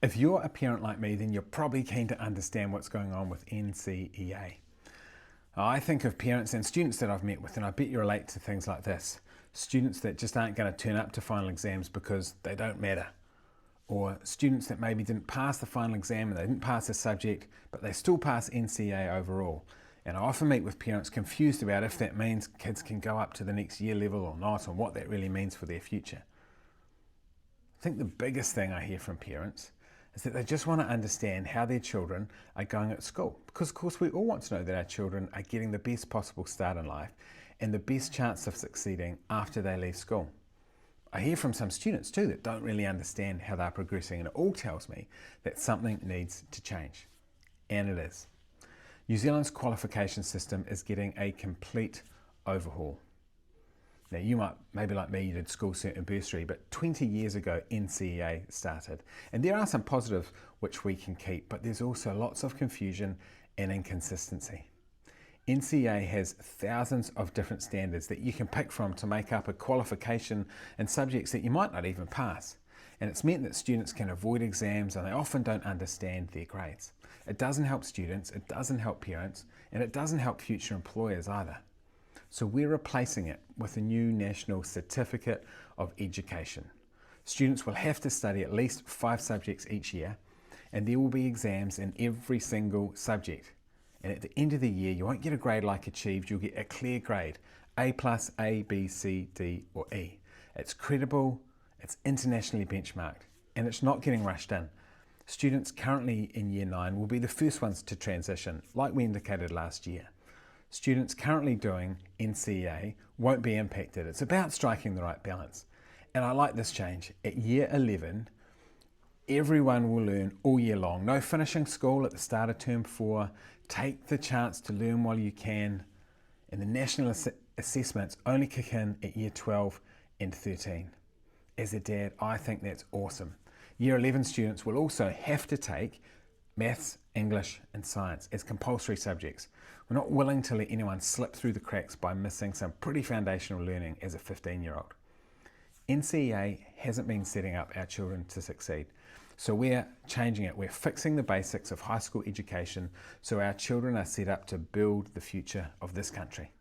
If you're a parent like me, then you're probably keen to understand what's going on with NCEA. I think of parents and students that I've met with, and I bet you relate to things like this. Students that just aren't going to turn up to final exams because they don't matter. Or students that maybe didn't pass the final exam and they didn't pass a subject, but they still pass NCEA overall. And I often meet with parents confused about if that means kids can go up to the next year level or not, and what that really means for their future. I think the biggest thing I hear from parents is that they just want to understand how their children are going at school. Because of course we all want to know that our children are getting the best possible start in life and the best chance of succeeding after they leave school. I hear from some students too that don't really understand how they're progressing, and it all tells me that something needs to change. And it is. New Zealand's qualification system is getting a complete overhaul. Now you might, maybe like me, you did school cert and bursary, but 20 years ago NCEA started. And there are some positives which we can keep, but there's also lots of confusion and inconsistency. NCEA has thousands of different standards that you can pick from to make up a qualification in subjects that you might not even pass. And it's meant that students can avoid exams, and they often don't understand their grades. It doesn't help students, it doesn't help parents, and it doesn't help future employers either. So we're replacing it with a new National Certificate of Education. Students will have to study at least 5 subjects each year, and there will be exams in every single subject. And at the end of the year, you won't get a grade like achieved, you'll get a clear grade, A+, A, B, C, D or E. It's credible, it's internationally benchmarked, and it's not getting rushed in. Students currently in Year 9 will be the first ones to transition, like we indicated last year. Students currently doing NCEA won't be impacted. It's about striking the right balance. And I like this change. At Year 11, everyone will learn all year long. No finishing school at the start of Term 4. Take the chance to learn while you can. And the national assessments only kick in at Year 12 and 13. As a dad, I think that's awesome. Year 11 students will also have to take Maths, English and Science as compulsory subjects. We're not willing to let anyone slip through the cracks by missing some pretty foundational learning as a 15-year-old. NCEA hasn't been setting up our children to succeed, so we're changing it. We're fixing the basics of high school education so our children are set up to build the future of this country.